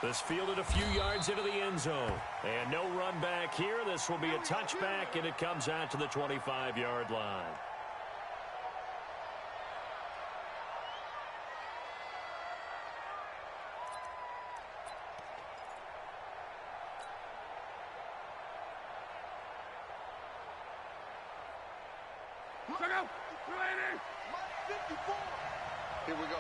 This fielded a few yards into the end zone. And no run back here. This will be a touchback, and it comes out to the 25-yard line. Here we go.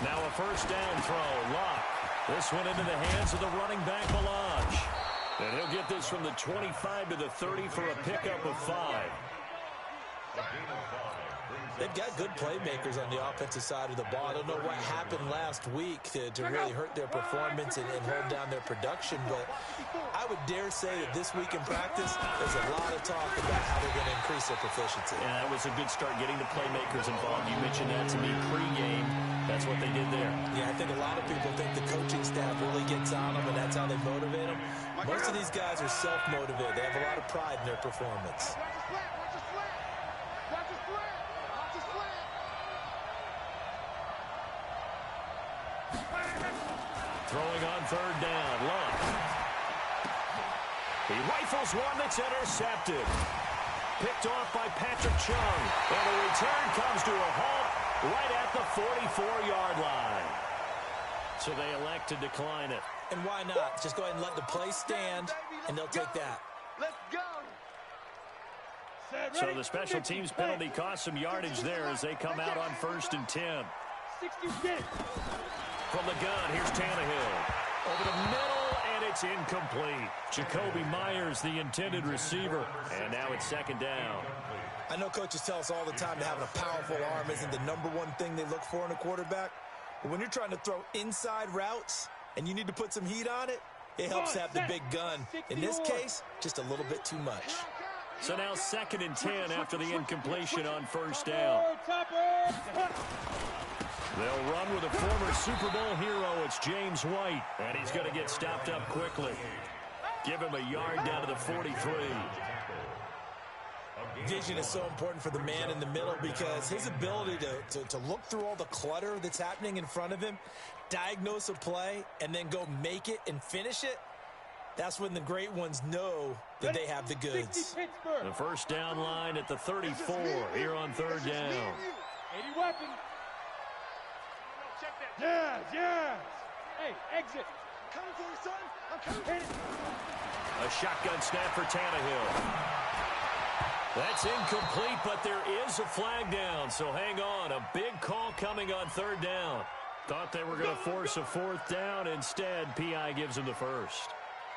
Now a first down throw. Locke. This one into the hands of the running back, Melange. And he'll get this from the 25 to the 30 for a pickup of 5. They've got good playmakers on the offensive side of the ball. I don't know what happened last week to really hurt their performance and hold down their production, but I would dare say that this week in practice, there's a lot of talk about how they're going to increase their proficiency. Yeah, that was a good start getting the playmakers involved. You mentioned that to me pregame. That's what they did there. Yeah, I think a lot of people think the coaching staff really gets on them, and that's how they motivate them. Most of these guys are self-motivated. They have a lot of pride in their performance. Throwing on third down, Love. He rifles one that's intercepted. Picked off by Patrick Chung. And the return comes to a halt right at the 44-yard line. So they elect to decline it. And why not? Just go ahead and let the play stand, and they'll take that. Let's go. So the special teams penalty cost some yardage there as they come out on 1st and 10. From the gun, here's Tannehill. Over the middle, and it's incomplete. Jacoby Myers, the intended receiver. And now it's 2nd down. I know coaches tell us all the time that having a powerful arm isn't the #1 thing they look for in a quarterback. But when you're trying to throw inside routes and you need to put some heat on it, it helps have the big gun. In this case, just a little bit too much. So now 2nd and 10 after the incompletion on 1st down. They'll run with a former Super Bowl hero. It's James White, and he's going to get stopped up quickly. Give him a yard down to the 43. Vision is so important for the man in the middle because his ability to look through all the clutter that's happening in front of him, diagnose a play, and then go make it and finish it, that's when the great ones know that they have the goods. The first down line at the 34 here on 3rd down. 80 weapons. Yes. Hey, exit. Coming for you, son. I'm coming. A shotgun snap for Tannehill. That's incomplete, but there is a flag down, so hang on. A big call coming on 3rd down. Thought they were going to force a 4th down. Instead, P.I. gives them the first.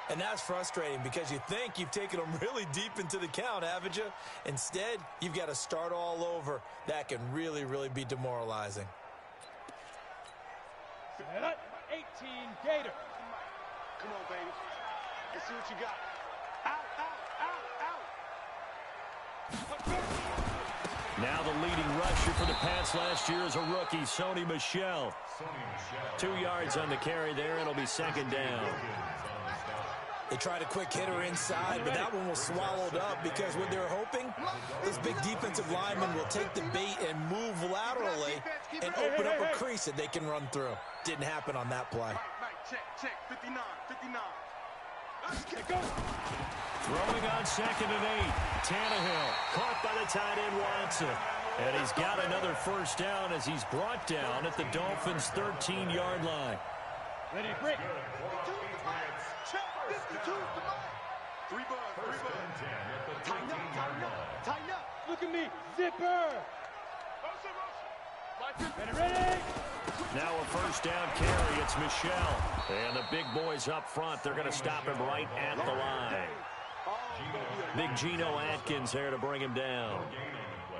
And that's frustrating because you think you've taken them really deep into the count, haven't you? Instead, you've got to start all over. That can really, really be demoralizing. 18 Gator. Come on, baby. Let's see what you got. Now the leading rusher for the Pats last year is a rookie, Sony Michel. 2 yards on the carry there. It'll be 2nd down. They tried a quick hitter inside, but that one was swallowed up because what they're hoping, this big defensive lineman will take the bait and move laterally and open up a crease that they can run through. Didn't happen on that play. Check. 59. Throwing on 2nd and 8. Tannehill caught by the tight end Watson. And he's got another first down as he's brought down at the Dolphins' 13-yard line. Ready, break. Check. 52. Three bugs. Tighten up. Look at me. Zipper. Ready. Now a first down carry. It's Michel. And the big boys up front, they're going to stop him right at the line. Big Geno Atkins there to bring him down.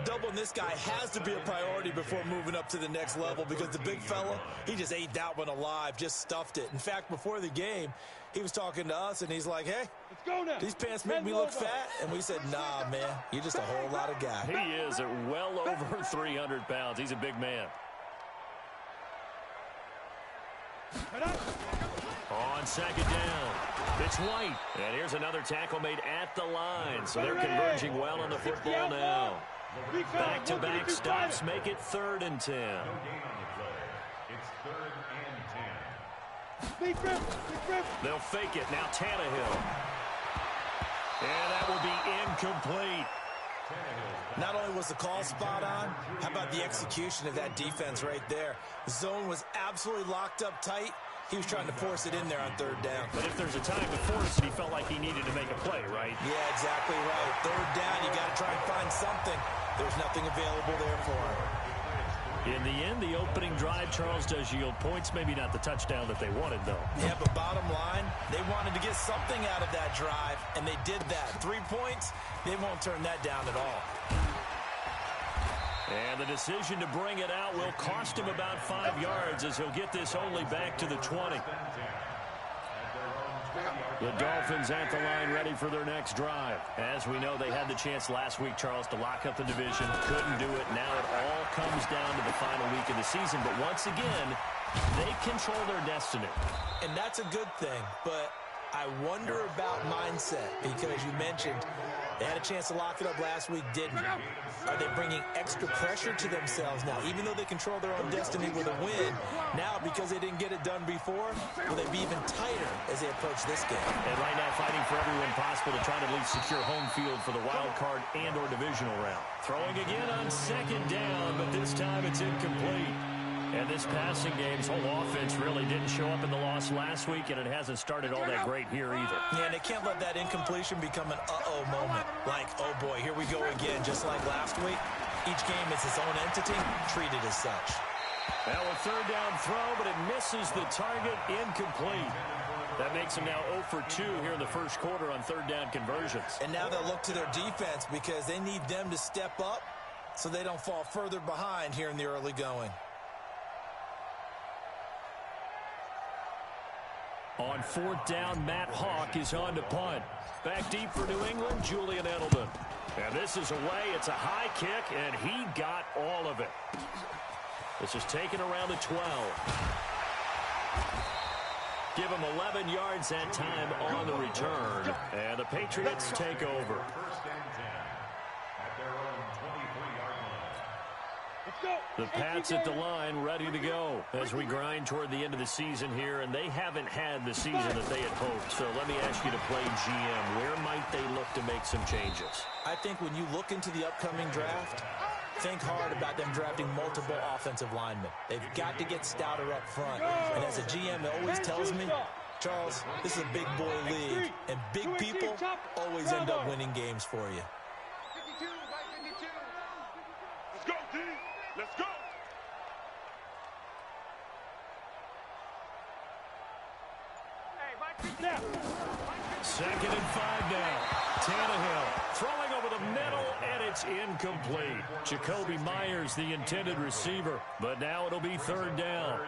Doubling this guy has to be a priority before moving up to the next level because the big fella, he just ate that one alive, just stuffed it. In fact, before the game, he was talking to us, and he's like, hey, Let's go now. these pants make me look fat. And we said, nah, man, you're just a whole lot of guy. He is at well over 300 pounds. He's a big man. On second down, it's White. And here's another tackle made at the line. So they're converging well on the football now. Back-to-back stops make it 3rd and 10. It's 3rd and 10. They'll fake it. Now Tannehill. And that will be incomplete. Not only was the call spot on, how about the execution of that defense right there? The zone was absolutely locked up tight. He was trying to force it in there on 3rd down. But if there's a time to force it, he felt like he needed to make a play, right? Yeah, exactly right. 3rd down, you got to try and find something. There's nothing available there for him. In the end, the opening drive, Charles, does yield points. Maybe not the touchdown that they wanted, though. Yeah, but bottom line, they wanted to get something out of that drive, and they did that. 3 points, they won't turn that down at all. And the decision to bring it out will cost him about 5 yards as he'll get this only back to the 20. The Dolphins at the line ready for their next drive. As we know, they had the chance last week, Charles, to lock up the division. Couldn't do it. Now it all comes down to the final week of the season. But once again, they control their destiny. And that's a good thing, but I wonder about mindset because you mentioned they had a chance to lock it up last week, didn't. Are they bringing extra pressure to themselves now? Even though they control their own destiny with a win, now because they didn't get it done before, will they be even tighter as they approach this game? And right now fighting for every win possible to try to at least secure home field for the wild card and or divisional round. Throwing again on 2nd down, but this time it's incomplete. And this passing game's whole offense really didn't show up in the loss last week, and it hasn't started all that great here either. Yeah, and they can't let that incompletion become an uh-oh moment. Like, oh boy, here we go again, just like last week. Each game is its own entity, treated as such. Now a 3rd down throw, but it misses the target, incomplete. That makes them now 0 for 2 here in the first quarter on 3rd down conversions. And now they'll look to their defense because they need them to step up so they don't fall further behind here in the early going. On 4th down, Matt Hawk is on to punt. Back deep for New England, Julian Edelman. And this is away. It's a high kick, and he got all of it. This is taken around the 12. Give him 11 yards that time on the return. And the Patriots take over. 1st and 10 at their own 23-yard line. The Pats at the line ready to go as we grind toward the end of the season here, and they haven't had the season that they had hoped. So let me ask you to play GM. Where might they look to make some changes? I think when you look into the upcoming draft, think hard about them drafting multiple offensive linemen. They've got to get stouter up front. And as a GM always tells me, Charles, this is a big boy league, and big people always end up winning games for you. 52, right 52. Let's go, D. Let's go. Now. 2nd and 5 now. Tannehill throwing over the middle, and it's incomplete. Jacoby Myers, the intended receiver, but now it'll be 3rd down.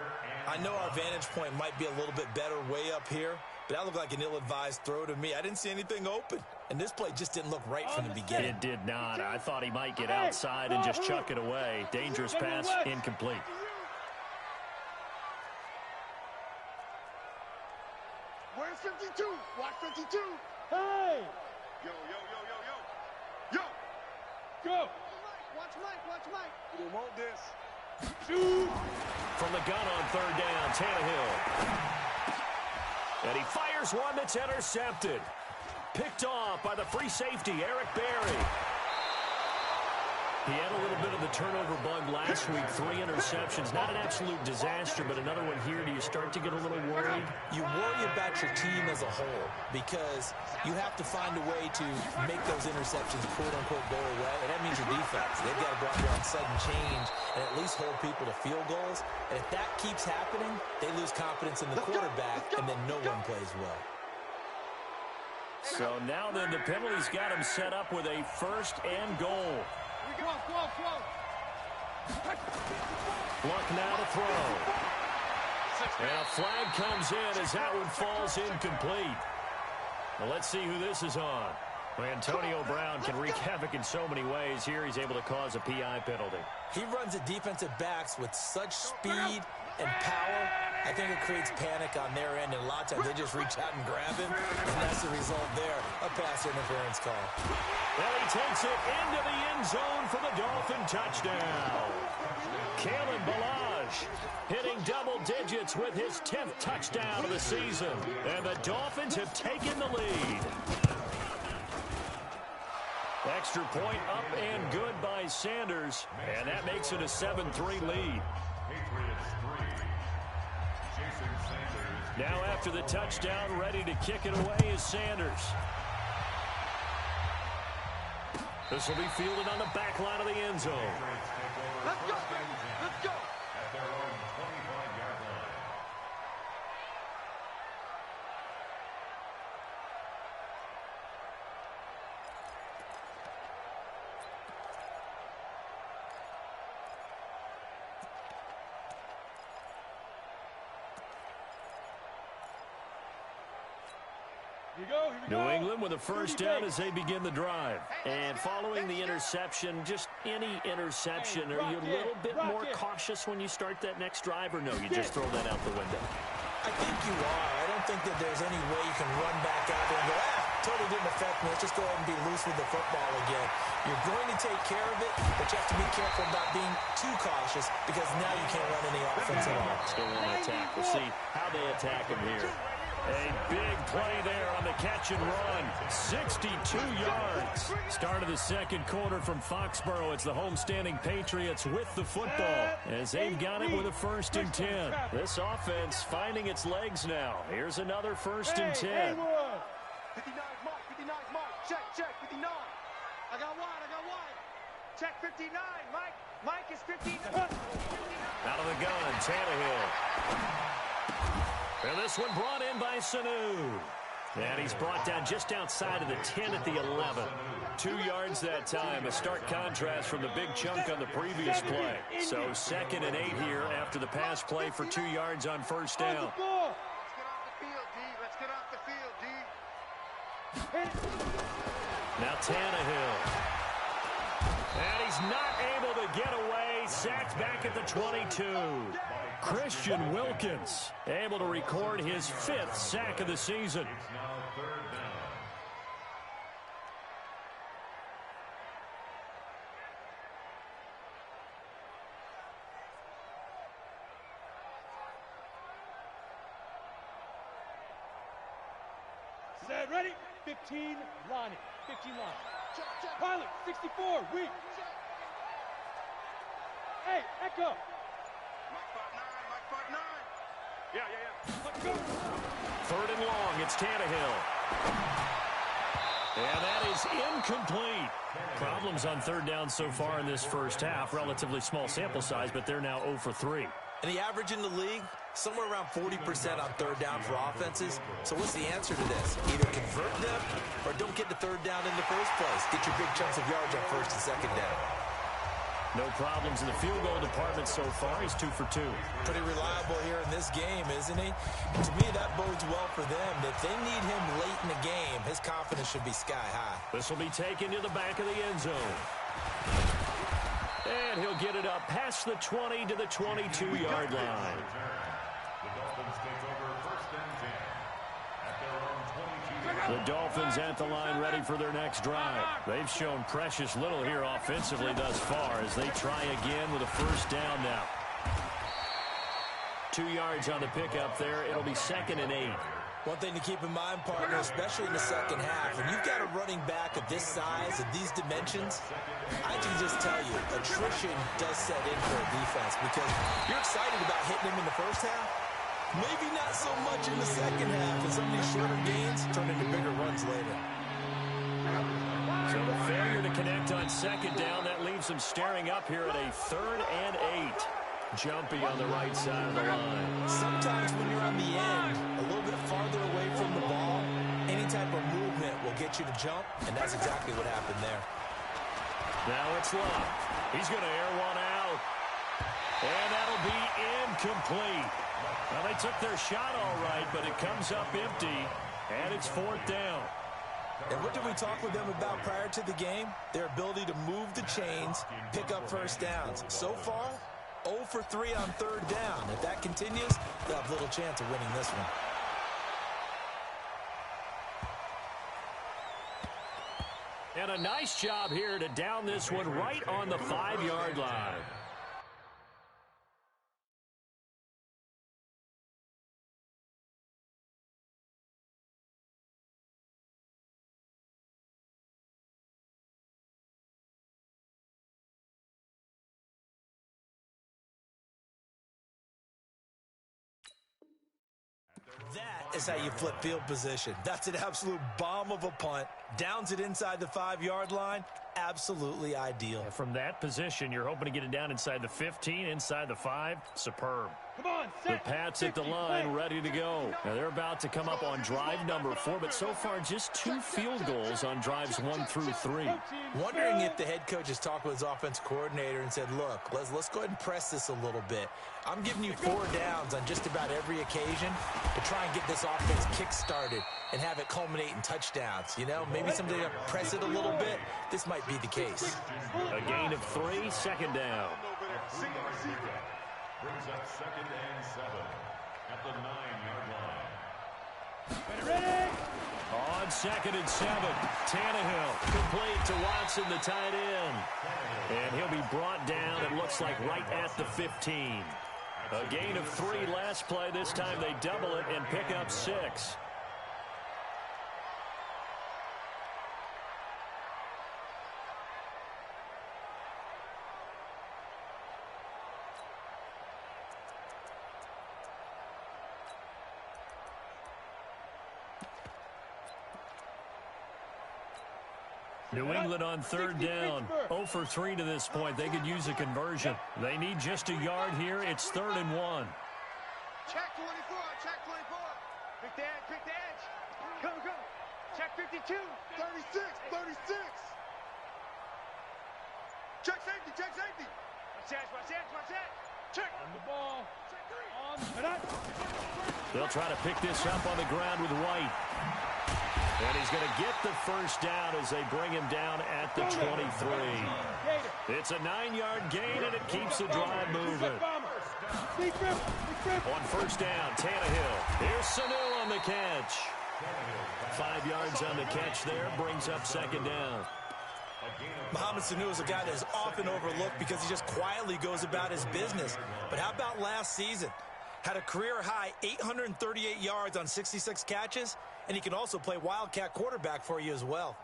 I know our vantage point might be a little bit better way up here, but that looked like an ill-advised throw to me. I didn't see anything open, and this play just didn't look right from the beginning. It did not. I thought he might get outside and just chuck it away. Dangerous pass, incomplete. Where's 52? Watch 52. Hey! Yo, yo, yo, yo, yo. Yo. Go! Watch Mike, watch Mike. You don't want this. Shoot! From the gun on 3rd down, Tannehill. And he fires one that's intercepted. Picked off by the free safety, Eric Berry. He had a little bit of the turnover bug last week, 3 interceptions. Not an absolute disaster, but another one here. Do you start to get a little worried? You worry about your team as a whole because you have to find a way to make those interceptions quote-unquote go away, and that means your defense. They've got to go out there on sudden change and at least hold people to field goals. And if that keeps happening, they lose confidence in the quarterback, and then no one plays well. So now then the penalties got him set up with a 1st and goal. Luck now to throw. And a flag comes in as that one falls incomplete. Well, let's see who this is on. Well, Antonio Brown can wreak havoc in so many ways. Here he's able to cause a PI penalty. He runs at defensive backs with such speed and power. I think it creates panic on their end, and a lot of times they just reach out and grab him, and that's the result there, a pass interference call. Well, he takes it into the end zone for the Dolphin touchdown. Kalen Ballage hitting double digits with his 10th touchdown of the season, and the Dolphins have taken the lead. Extra point up and good by Sanders, and that makes it a 7-3 lead. Now after the touchdown, ready to kick it away is Sanders. This will be fielded on the back line of the end zone. Let's go, baby. Let's go. At their own 25-yard line. New England with a first down as they begin the drive. And following the interception, just any interception, are you a little bit more cautious when you start that next drive, or no, you just throw that out the window? I think you are. I don't think that there's any way you can run back out there and go, totally didn't affect me. Let's just go ahead and be loose with the football again. You're going to take care of it, but you have to be careful about being too cautious because now you can't run any offense at all. Still want to attack. We'll see how they attack him here. A big play there on the catch and run. 62 yards. Start of the second quarter from Foxborough. It's the homestanding Patriots with the football as they've got it with a 1st and 10. This offense finding its legs now. Here's another 1st and 10. 59 mark, 59 mark. Check, 59. I got wide. Check 59, Mike. Mike is 59. Out of the gun, Tannehill. And this one brought in by Sanu. And he's brought down just outside of the 10 at the 11. 2 yards that time. A stark contrast from the big chunk on the previous play. So 2nd and 8 here after the pass play for 2 yards on first down. Let's get off the field, D. Now Tannehill. And he's not able to get away. Sacked back at the 22. Christian Wilkins able to record his 5th sack of the season. Set, ready? 15, Lonnie. 15 line. Pilot, 64, weak. Hey, Echo. Mike 5'9". Yeah. Let's go. 3rd and long, it's Tannehill. And that is incomplete. Problems on 3rd down so far in this first half. Relatively small sample size, but they're now 0 for 3. And the average in the league, somewhere around 40% on 3rd down for offenses. So what's the answer to this? Either convert them or don't get the 3rd down in the first place. Get your big chunks of yards on 1st and 2nd down. No problems in the field goal department so far. He's 2 for 2. Pretty reliable here in this game, isn't he? And to me, that bodes well for them. If they need him late in the game, his confidence should be sky high. This will be taken to the back of the end zone. And he'll get it up past the 20 to the 22-yard line. The Dolphins take over 1st and 10. At their own 22. The Dolphins at the line ready for their next drive. They've shown precious little here offensively thus far as they try again with a 1st down now. 2 yards on the pickup there. It'll be 2nd and 8. One thing to keep in mind, partner, especially in the second half, when you've got a running back of this size, of these dimensions, I can just tell you, attrition does set in for a defense because you're excited about hitting him in the first half. Maybe not so much in the second half, and some of these shorter gains turn into bigger runs later. So the failure to connect on 2nd down, that leaves them staring up here at a 3rd and 8. Jumpy on the right side of the line. Sometimes when you're on the end, a little bit farther away from the ball, any type of movement will get you to jump, and that's exactly what happened there. Now it's Love. He's going to air one out. And that'll be incomplete. Well, they took their shot all right, but it comes up empty, and it's 4th down. And what did we talk with them about prior to the game? Their ability to move the chains, pick up first downs. So far, 0 for 3 on 3rd down. If that continues, they'll have little chance of winning this one. And a nice job here to down this one right on the 5-yard line. That is how you flip field position. That's an absolute bomb of a punt. Downs it inside the 5-yard line. Absolutely ideal. And from that position, you're hoping to get it down inside the 15, inside the 5. Superb. Come on, set. The Pats at the line, ready to go. Now they're about to come up on drive number 4, but so far just 2 field goals on drives 1 through 3. Wondering if the head coach has talked with his offense coordinator and said, look, let's go ahead and press this a little bit. I'm giving you 4 downs on just about every occasion to try and get this offense kick-started and have it culminate in touchdowns. You know, maybe someday to press it a little bit. This might be the case. A gain of 3, 2nd down. Brings up 2nd and 7 at the 9-yard line. Ready? On 2nd and 7, Tannehill complete to Watson, the tight end. And he'll be brought down, it looks like, right at the 15. A gain of 3 last play. This time they double it and pick up 6. New England on 3rd down, 0 for 3 to this point. They could use a conversion. They need just a yard here. It's 3rd and 1. Check 24, check 24. Pick the edge, pick the edge. Come, come. Check 52. 36, 36. Check safety, check safety. Watch that, watch that, watch that. Check. On the ball. On that. They'll try to pick this up on the ground with White. And he's going to get the first down as they bring him down at the 23. It's a 9-yard gain, and it keeps the drive moving. On 1st down, Tannehill. Here's Sanu on the catch. 5 yards on the catch there, brings up 2nd down. Mohamed Sanu is a guy that is often overlooked because he just quietly goes about his business. But how about last season? Had a career-high 838 yards on 66 catches, and he can also play Wildcat quarterback for you as well.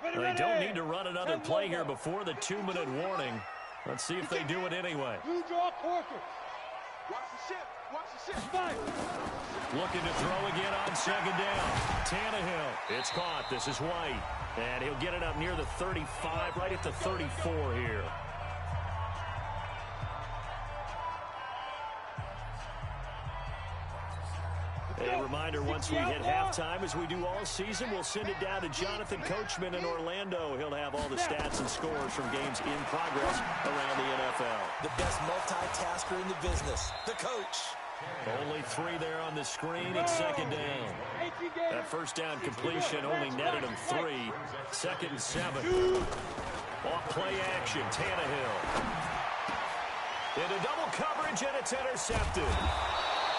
They don't need to run another play here before the 2-minute warning. Let's see if they do it anyway. Blue draw quarters. Watch the ship, watch the ship. Five. Looking to throw again on 2nd down. Tannehill. It's caught. This is White. And he'll get it up near the 35, right at the 34 here. A reminder, once we hit halftime, as we do all season, we'll send it down to Jonathan Coachman in Orlando. He'll have all the stats and scores from games in progress around the NFL. The best multitasker in the business, the coach. Only 3 there on the screen at 2nd down. That first down completion only netted him 3. 2nd and 7. Off play action, Tannehill. Into double coverage, and it's intercepted.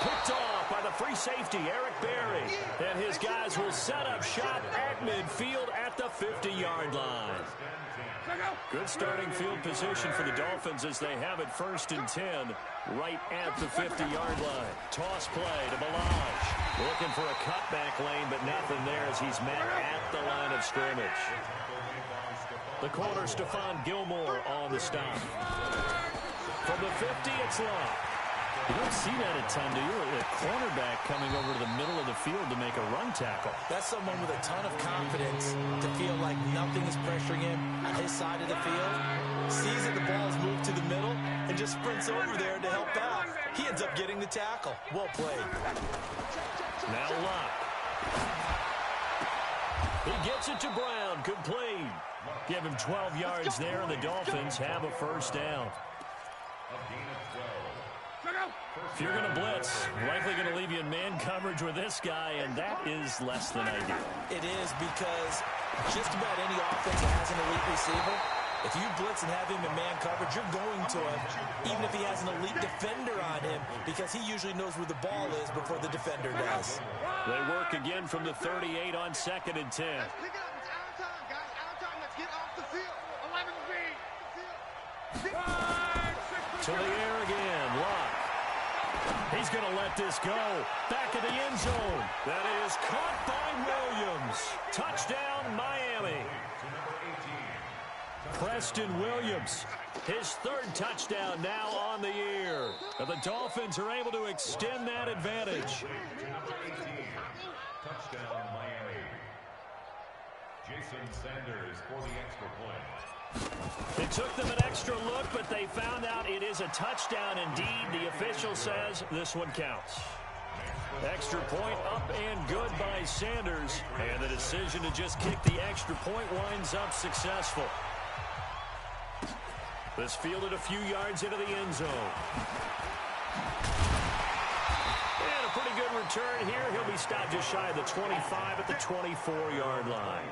Picked off by the free safety, Eric Berry. And his guys will set up shop at midfield at the 50-yard line. Good starting field position for the Dolphins as they have it 1st and 10 right at the 50-yard line. Toss play to Balaj. Looking for a cutback lane, but nothing there as he's met at the line of scrimmage. The corner, Stephon Gilmore on the stop. From the 50, it's Love. You don't see that a ton, do you? A cornerback coming over to the middle of the field to make a run tackle. That's someone with a ton of confidence to feel like nothing is pressuring him on his side of the field. Sees that the ball's moved to the middle and just sprints over there to help out. He ends up getting the tackle. Well played. Now Locke. He gets it to Brown. Complete. Give him 12 yards there, and the Dolphins have a first down. If you're going to blitz, likely going to leave you in man coverage with this guy, and that is less than ideal. It is, because just about any offense that has an elite receiver, if you blitz and have him in man coverage, you're going to him, even if he has an elite defender on him, because he usually knows where the ball is before the defender does. They work again from the 38 on 2nd and 10. Let's pick it up. It's out of time, guys. Out of time. Let's get off the field. 11 feet. To the air again. Locke. He's going to let this go. Back of the end zone. That is caught by Williams. Touchdown, Miami. Preston Williams, his 3rd touchdown now on the year. And the Dolphins are able to extend that advantage. Touchdown, Miami. Jason Sanders for the extra point. It took them an extra look, but they found out it is a touchdown indeed. The official says this one counts. Extra point up and good by Sanders. And the decision to just kick the extra point winds up successful. This fielded a few yards into the end zone. And a pretty good return here. He'll be stopped just shy of the 25 at the 24-yard line.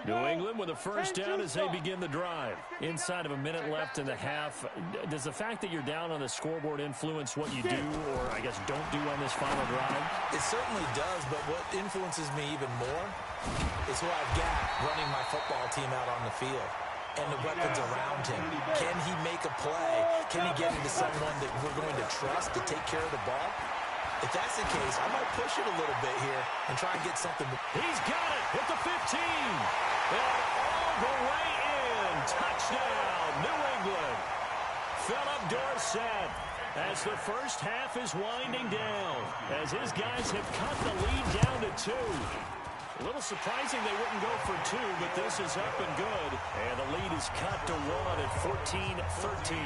New England with a first down as they begin the drive. Inside of a minute left in the half. Does the fact that you're down on the scoreboard influence what you do, or I guess don't do on this final drive? It certainly does, but what influences me even more is who I've got running my football team out on the field and the weapons around him. Can he make a play? Can he get into someone that we're going to trust to take care of the ball? If that's the case, I might push it a little bit here and try and get something. He's got it at the 15. And all the way in. Touchdown, New England. Philip Dorsett as the first half is winding down, as his guys have cut the lead down to 2. A little surprising they wouldn't go for 2, but this is up and good. And the lead is cut to 1 at 14-13.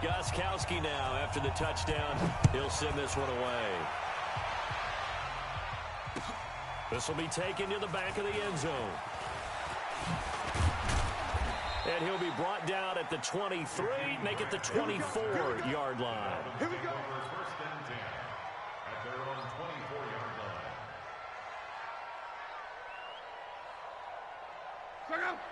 Gostkowski now after the touchdown. He'll send this one away. This will be taken to the back of the end zone. And he'll be brought down at the 23, make it the 24-yard line. Here we go. First and 10 at their own 24-yard line.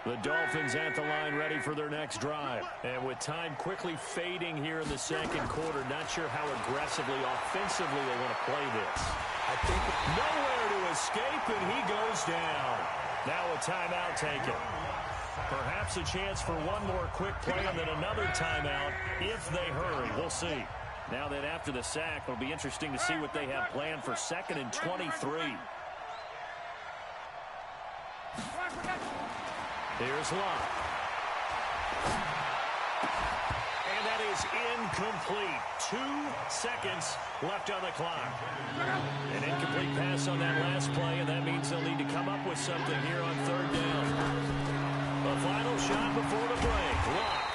The Dolphins at the line ready for their next drive. And with time quickly fading here in the second quarter, not sure how aggressively, offensively they want to play this. I think nowhere to escape, and he goes down. Now a timeout taken. Perhaps a chance for one more quick play and then another timeout if they hurry. We'll see. Now that after the sack, it'll be interesting to see what they have planned for 2nd and 23. Here's Locke. And that is incomplete. 2 seconds left on the clock. An incomplete pass on that last play, and that means they'll need to come up with something here on 3rd down. The final shot before the break. Locke.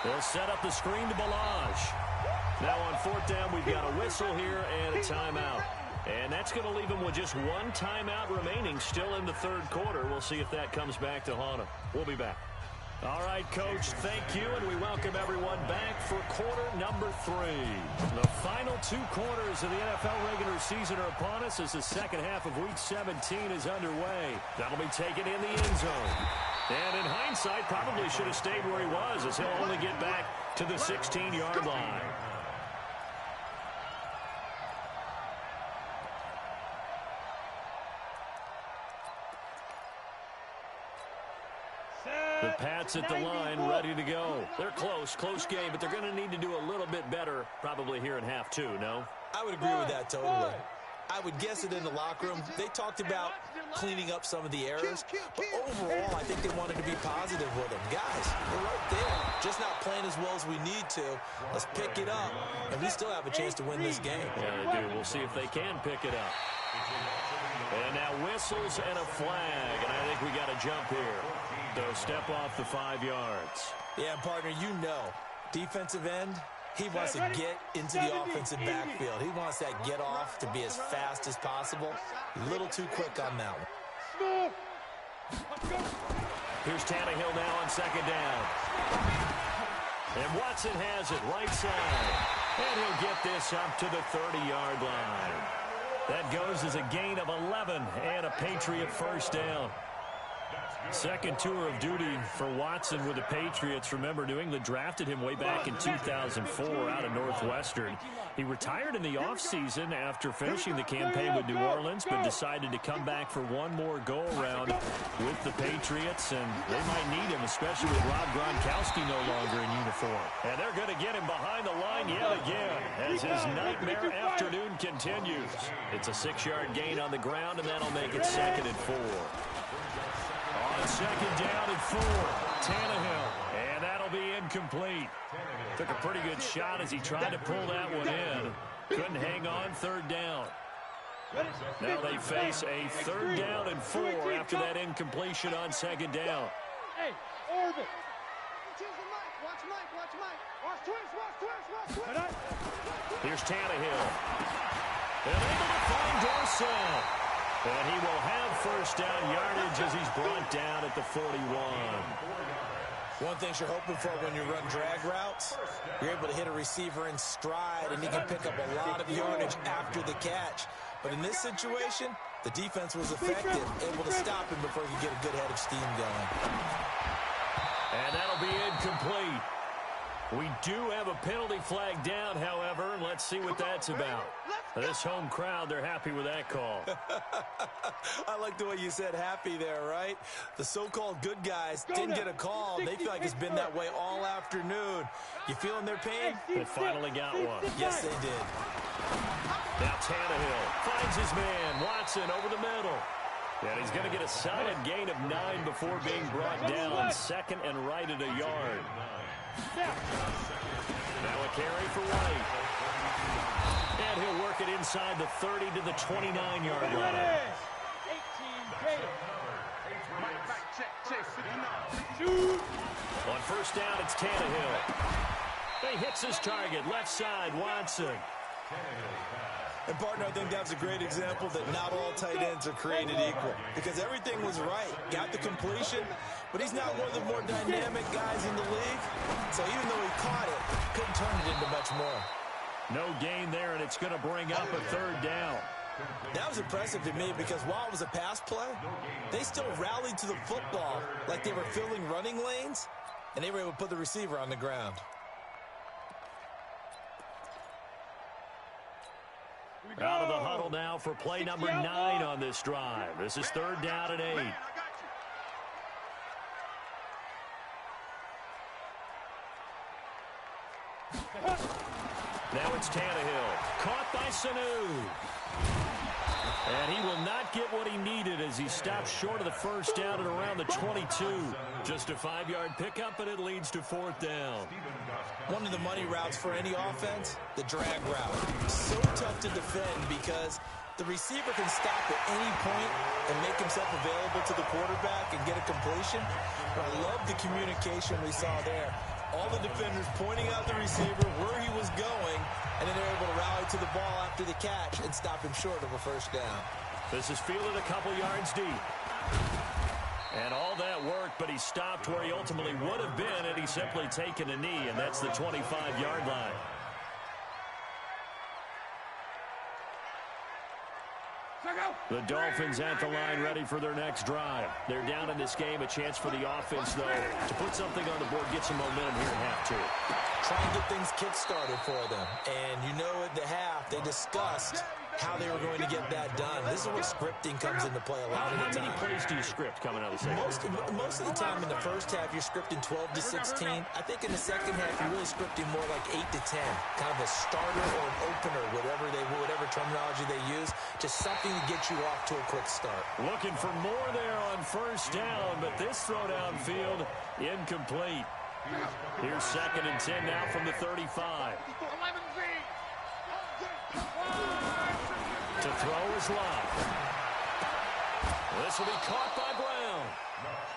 They'll set up the screen to Balazs. Now on 4th down, we've got a whistle here and a timeout. And that's going to leave them with just 1 timeout remaining still in the 3rd quarter. We'll see if that comes back to haunt them. We'll be back. All right, Coach, thank you, and we welcome everyone back for quarter number 3. The final 2 quarters of the NFL regular season are upon us as the second half of Week 17 is underway. That'll be taken in the end zone. And in hindsight, probably should have stayed where he was, as he'll only get back to the 16-yard line. The Pats at the line, ready to go. They're close game, but they're going to need to do a little bit better probably here in half 2, no? I would agree with that totally. I would guess it in the locker room. They talked about cleaning up some of the errors, but overall, I think they wanted to be positive with them. Guys, we're right there, just not playing as well as we need to. Let's pick it up, and we still have a chance to win this game. Yeah, they do. We'll see if they can pick it up. And now whistles and a flag, and I think we got a jump here. So step off the 5 yards. Yeah, partner, you know, defensive end, he wants to get into the offensive backfield. He wants that get off to be as fast as possible. A little too quick on that one. Here's Tannehill now on second down. And Watson has it right side. And he'll get this up to the 30-yard line. That goes as a gain of 11 and a Patriot first down. Second tour of duty for Watson with the Patriots. Remember, New England drafted him way back in 2004 out of Northwestern. He retired in the offseason after finishing the campaign with New Orleans, but decided to come back for one more go-around with the Patriots, and they might need him, especially with Rob Gronkowski no longer in uniform. And they're going to get him behind the line yet again as his nightmare afternoon continues. It's a 6-yard gain on the ground, and that'll make it 2nd and 4. On second down and 4, Tannehill, and that'll be incomplete. Took a pretty good shot as he tried to pull that one in. Couldn't hang on 3rd down. Now they face a 3rd down and 4 after that incompletion on 2nd down. Hey, orbit. Watch Mike. Watch twist. Here's Tannehill. And able to find Dorsett. And he will have first down yardage as he's brought down at the 41. One thing you're hoping for when you run drag routes, you're able to hit a receiver in stride, and he can pick up a lot of yardage after the catch. But in this situation, the defense was effective, able to stop him before he could get a good head of steam going. And that'll be incomplete. We do have a penalty flag down, however, and let's see what that's about. This home crowd, they're happy with that call. I like the way you said happy there, right? The so-called good guys didn't get a call. They feel like it's been that way all afternoon. You feeling their pain? They finally got one. Yes, they did. Now Tannehill finds his man, Watson, over the middle. And he's going to get a solid gain of 9 before being brought down. 2nd and right at a yard. Now a carry for White. And he'll work it inside the 30 to the 29-yard line. 18 On first down, it's Tannehill. He hits his target, left side, Watson. And, partner, I think that's a great example that not all tight ends are created equal, because everything was right. Got the completion, but he's not one of the more dynamic guys in the league. So even though he caught it, couldn't turn it into much more. No gain there, and it's going to bring up a 3rd down. That was impressive to me because while it was a pass play, they still rallied to the football like they were filling running lanes, and they were able to put the receiver on the ground. Out of the huddle now for play number 9 on this drive. This is 3rd down and 8. Now it's Tannehill. Caught by Sanu. And he will not get what he needed as he stops short of the first down at around the 22. Just a 5-yard pickup, and it leads to 4th down. One of the money routes for any offense, the drag route. So tough to defend because the receiver can stop at any point and make himself available to the quarterback and get a completion. But I love the communication we saw there. All the defenders pointing out the receiver where he was going, and then they're able to rally to the ball after the catch and stop him short of a first down. This is fielded a couple yards deep. And all that work, but he stopped where he ultimately would have been had he simply taken a knee, and that's the 25-yard line. The Dolphins at the line ready for their next drive. They're down in this game. A chance for the offense, though, to put something on the board, get some momentum here at half 2. Try and get things kick-started for them. And you know at the half, they discussed how they were going to get that done. This is where scripting comes into play a lot of the time. How many plays do you script coming out of the second? Most of the time in the first half, you're scripting 12 to 16. I think in the second half, you're really scripting more like 8 to 10. Kind of a starter or an opener, whatever terminology they use. Just something to get you off to a quick start. Looking for more there on first down, but this throw downfield incomplete. Here's 2nd and 10 now from the 35. To throw is Love. This will be caught by Brown.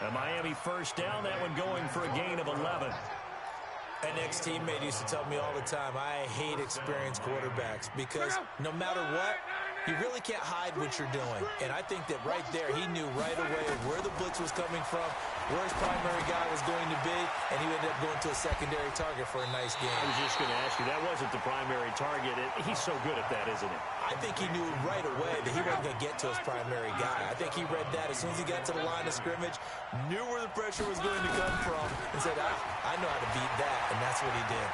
A Miami first down, that one going for a gain of 11. An ex-teammate used to tell me all the time, I hate experienced quarterbacks because no matter what, you really can't hide what you're doing. And I think that right there, he knew right away where the blitz was coming from, where his primary guy was going to be, and he ended up going to a secondary target for a nice game. I was just going to ask you, that wasn't the primary target. He's so good at that, isn't he? I think he knew right away that he wasn't going to get to his primary guy. I think he read that as soon as he got to the line of scrimmage, knew where the pressure was going to come from, and said, I know how to beat that, and that's what he did.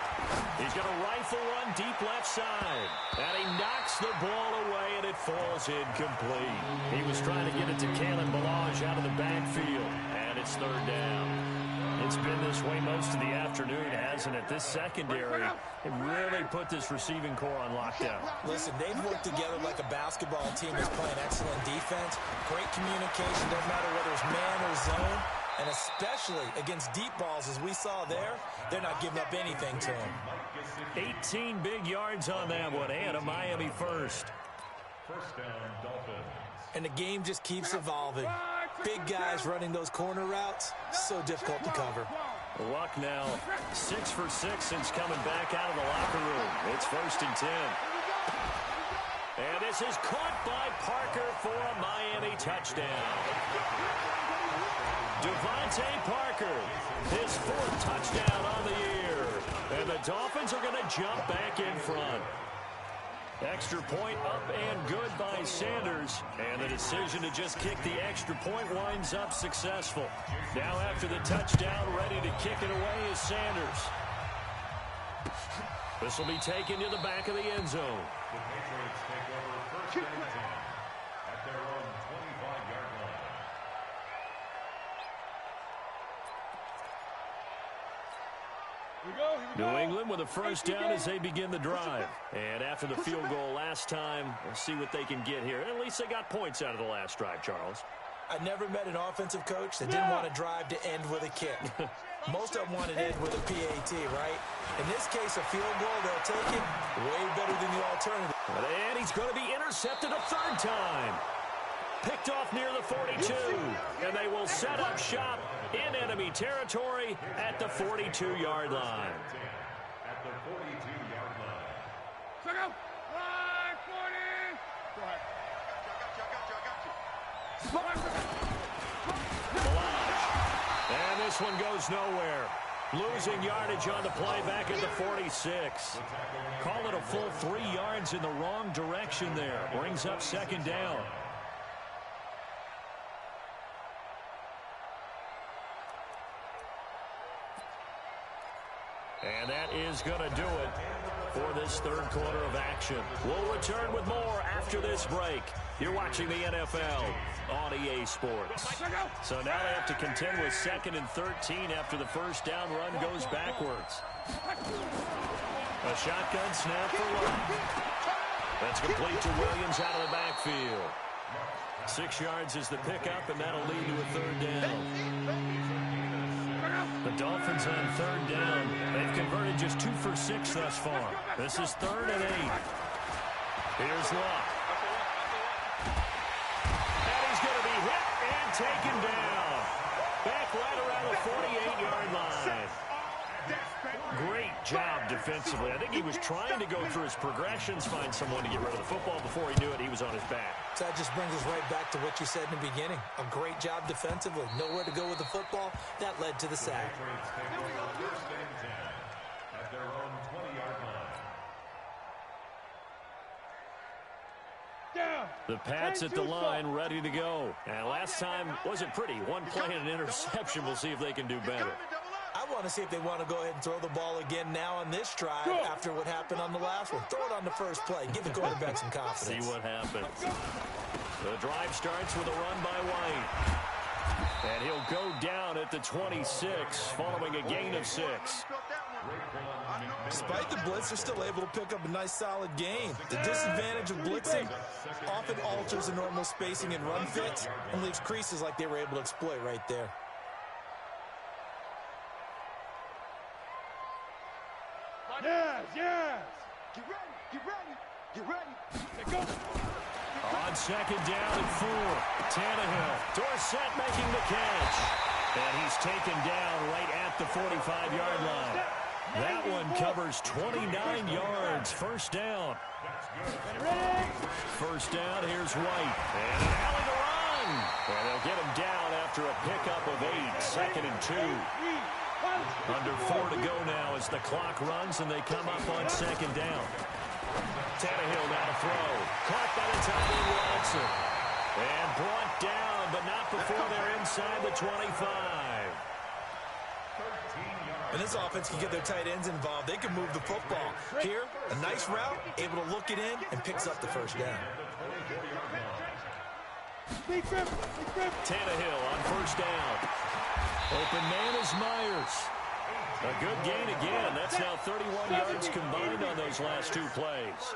He's going to rifle one deep left side, and he knocks the ball away, and it falls incomplete. He was trying to get it to Kalen Ballage out of the backfield, and it's 3rd down. It's been this way most of the afternoon, hasn't it? This secondary, it really put this receiving core on lockdown. Listen, they've worked together like a basketball team that's playing excellent defense, great communication, doesn't matter whether it's man or zone, and especially against deep balls, as we saw there, they're not giving up anything to him. 18 big yards on that one, and a Miami first. First down, Dolphins. And the game just keeps evolving. Big guys running those corner routes, so difficult to cover. Luck now 6 for 6 since coming back out of the locker room. It's 1st and 10. And this is caught by Parker for a Miami touchdown. Devontae Parker, his 4th touchdown on the year. And the Dolphins are going to jump back in front. Extra point up and good by Sanders. And the decision to just kick the extra point winds up successful. Now after the touchdown, ready to kick it away is Sanders. This will be taken to the back of the end zone. The Patriots take over 1st and 10 at their own 25-yard line. New England with a first down as they begin the drive. And after the field goal last time, we'll see what they can get here. At least they got points out of the last drive, Charles. I never met an offensive coach that didn't want to drive to end with a kick. Most of them wanted to end with a PAT, right? In this case, a field goal, they'll take it way better than the alternative. And he's going to be intercepted a 3rd time. Picked off near the 42. And they will set up shop in enemy territory at the 42-yard line. At the 42-yard line. Check out. Line 40. Go ahead. And this one goes nowhere. Losing yardage on the play back at the 46. Call it a full 3 yards in the wrong direction there. Brings up 2nd down. And that is going to do it for this 3rd quarter of action. We'll return with more after this break. You're watching the NFL on EA Sports. So now they have to contend with 2nd and 13 after the first down run goes backwards. A shotgun snap for Love. That's complete to Williams out of the backfield. 6 yards is the pickup, and that'll lead to a 3rd down. The Dolphins on 3rd down. They've converted just 2 for 6 thus far. This is 3rd and 8. Here's Luck. And he's going to be hit and taken down. Back right around the 48-yard line. Great job defensively. I think he was trying to go through his progressions, find someone to get rid of the football. Before he knew it, he was on his back. So that just brings us right back to what you said in the beginning. A great job defensively. Nowhere to go with the football. That led to the sack. Patriots take over 1st and 10 at their own 20-yard line. The Pats at the line, ready to go. And last time wasn't pretty. One play and an interception. We'll see if they can do better. I want to see if they want to go ahead and throw the ball again now on this drive after what happened on the last one. Throw it on the first play. Give the quarterback some confidence. See what happens. The drive starts with a run by White. And he'll go down at the 26 following a gain of 6. Despite the blitz, they're still able to pick up a nice solid gain. The disadvantage of blitzing often alters the normal spacing and run fits and leaves creases like they were able to exploit right there. Yes, yes. Get ready, get ready, get ready. Let's go. On second down and 4, Tannehill. Dorsett making the catch. And he's taken down right at the 45-yard line. That one covers 29 yards. First down. First down, here's White. And an alley to run. And they'll get him down after a pickup of 8. Second and 2. Under 4 to go now as the clock runs and they come up on second down. Tannehill now to throw. Caught by the tight end Watson. And brought down, but not before they're inside the 25. And this offense can get their tight ends involved. They can move the football. Here, a nice route, able to look it in, and picks up the first down. Tannehill on first down. Open man is Myers. A good gain again. That's now 31 yards combined on those last 2 plays.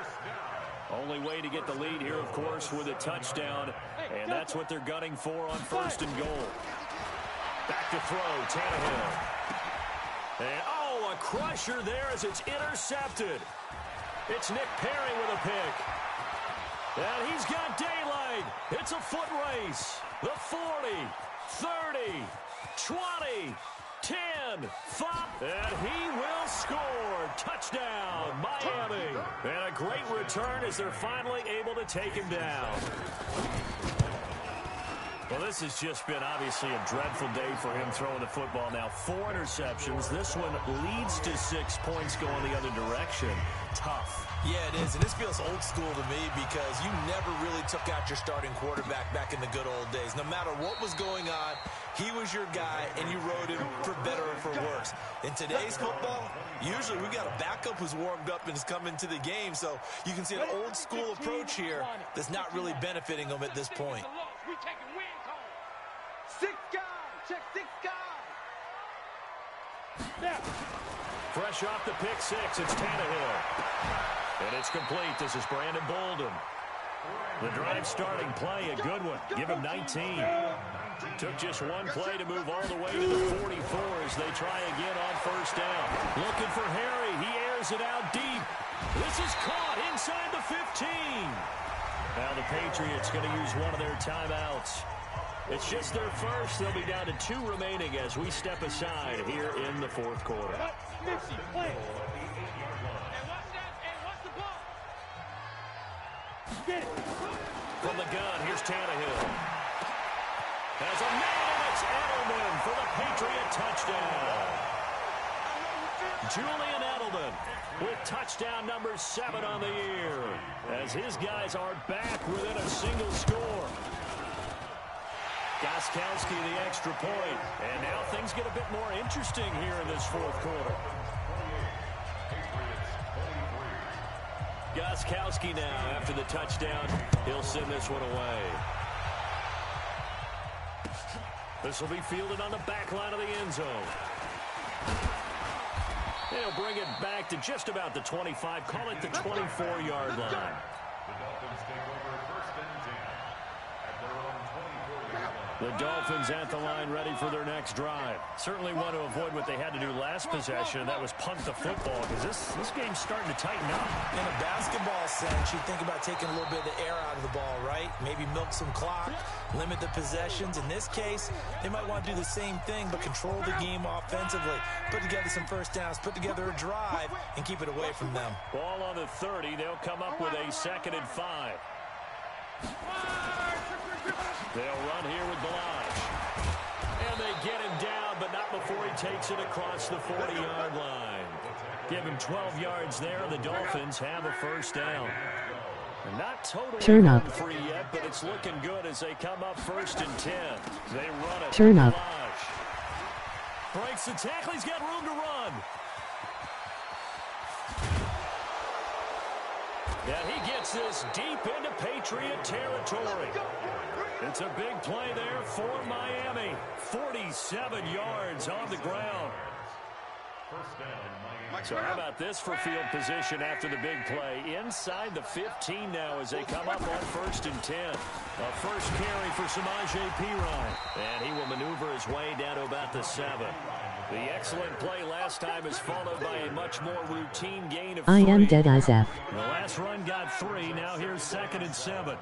Only way to get the lead here, of course, with a touchdown. And that's what they're gunning for on first and goal. Back to throw, Tannehill. And, oh, a crusher there as it's intercepted. It's Nick Perry with a pick. And he's got daylight. It's a foot race. The 40, 30, 20, 10, 5, and he will score. Touchdown, Miami. And a great return as they're finally able to take him down. Well, this has just been obviously a dreadful day for him throwing the football. Now 4 interceptions. This one leads to 6 points going the other direction. Tough. Yeah, it is, and this feels old school to me because you never really took out your starting quarterback back in the good old days. No matter what was going on, he was your guy, and you rode him for better or for worse. In today's football, usually we got a backup who's warmed up and is coming to the game, so you can see an old school approach here that's not really benefiting them at this point. 6 guys, check 6 guys. Fresh off the pick 6, it's Tannehill. And it's complete. This is Brandon Bolden. The drive starting play, a good one. Give him 19. Took just one play to move all the way to the 44 as they try again on first down. Looking for Harry. He airs it out deep. This is caught inside the 15. Now the Patriots going to use one of their timeouts. It's just their first. They'll be down to 2 remaining as we step aside here in the fourth quarter. From the gun, here's Tannehill. Has a man, and it's Edelman for the Patriot touchdown. Julian Edelman with touchdown number 7 on the year as his guys are back within a single score. Gostkowski the extra point, and now things get a bit more interesting here in this fourth quarter. Gostkowski now, after the touchdown, he'll send this one away. This will be fielded on the back line of the end zone. They'll bring it back to just about the 25, call it the 24-yard line. The Dolphins at the line ready for their next drive. Certainly want to avoid what they had to do last possession, and that was punt the football, because this game's starting to tighten up. In a basketball sense, you think about taking a little bit of the air out of the ball, right? Maybe milk some clock, limit the possessions. In this case, they might want to do the same thing, but control the game offensively. Put together some first downs, put together a drive, and keep it away from them. Ball on the 30. They'll come up with a 2nd and 5. They'll run here with Blanche. And they get him down, but not before he takes it across the 40-yard line. Give him 12 yards there. The Dolphins have a first down. Not totally free yet, but it's looking good as they come up 1st and 10. They run it. Turn up. Breaks the tackle. He's got room to run. And he gets this deep into Patriot territory. It's a big play there for Miami. 47 yards on the ground. So how about this for field position after the big play? Inside the 15 now as they come up on 1st and 10. A first carry for Samaje Perine. And he will maneuver his way down to about the 7. The excellent play last time is followed by a much more routine gain of 3. I am dead as F. The last run got 3. Now here's 2nd and 7.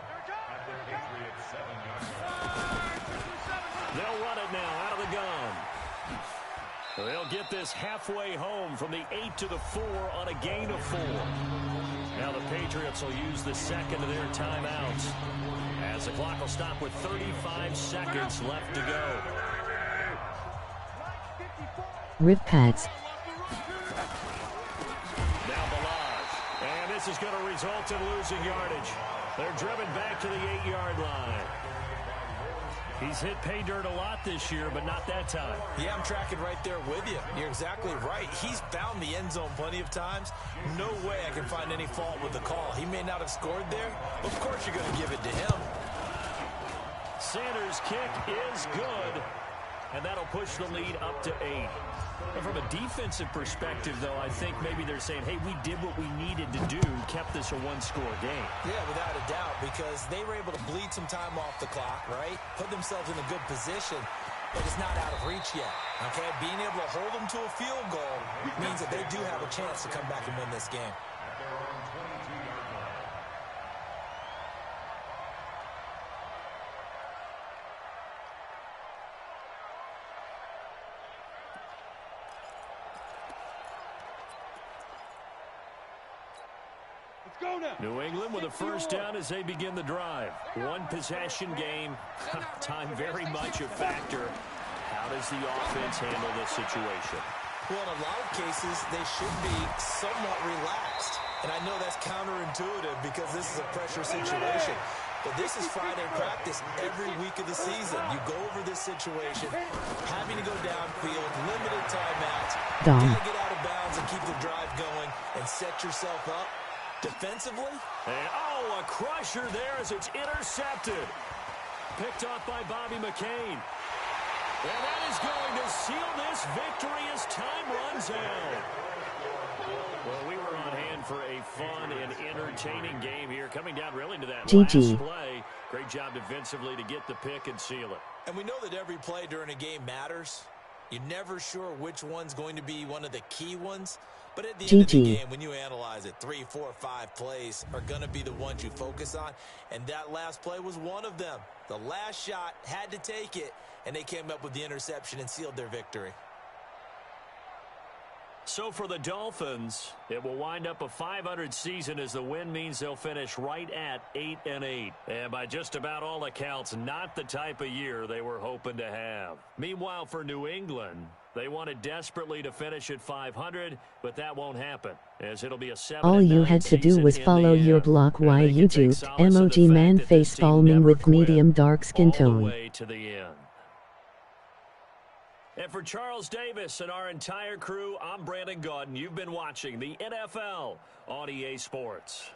They'll run it now out of the gun. They'll get this halfway home from the 8 to the 4 on a gain of 4. Now the Patriots will use the second of their timeouts as the clock will stop with 35 seconds left to go. Rip pads. Now Balazs. And this is going to result in losing yardage. They're driven back to the 8-yard line. He's hit pay dirt a lot this year, but not that time. Yeah, I'm tracking right there with you. You're exactly right. He's found the end zone plenty of times. No way I can find any fault with the call. He may not have scored there. Of course you're going to give it to him. Sanders' kick is good, and that'll push the lead up to 8. But from a defensive perspective, though, I think maybe they're saying, hey, we did what we needed to do, kept this a one-score game. Yeah, without a doubt, because they were able to bleed some time off the clock, right? Put themselves in a good position, but it's not out of reach yet, okay? Being able to hold them to a field goal means that they do have a chance to come back and win this game. New England with a first down as they begin the drive. One possession game. Time very much a factor. How does the offense handle this situation? Well, in a lot of cases, they should be somewhat relaxed. And I know that's counterintuitive because this is a pressure situation. But this is Friday practice every week of the season. You go over this situation, having to go downfield, limited timeouts. Got to get out of bounds and keep the drive going and set yourself up defensively. And, a crusher there as it's intercepted. Picked off by Bobby McCain. And that is going to seal this victory as time runs out. Well, we were on hand for a fun and entertaining game here, coming down really to that last play. Great job defensively to get the pick and seal it. And we know that every play during a game matters. You're never sure which one's going to be one of the key ones. But at the end of the game, when you analyze it, 3, 4, 5 plays are going to be the ones you focus on. And that last play was one of them. The last shot had to take it, and they came up with the interception and sealed their victory. So for the Dolphins, it will wind up a .500 season as the win means they'll finish right at 8-8. And by just about all accounts, not the type of year they were hoping to have. Meanwhile, for New England, they wanted desperately to finish at .500, but that won't happen, as it'll be a 7-9 All you had to do was follow your block while YouTube, emoji man face palming with medium dark skin tone. All the way to the end. And for Charles Davis and our entire crew, I'm Brandon Gaudin. You've been watching the NFL on EA Sports.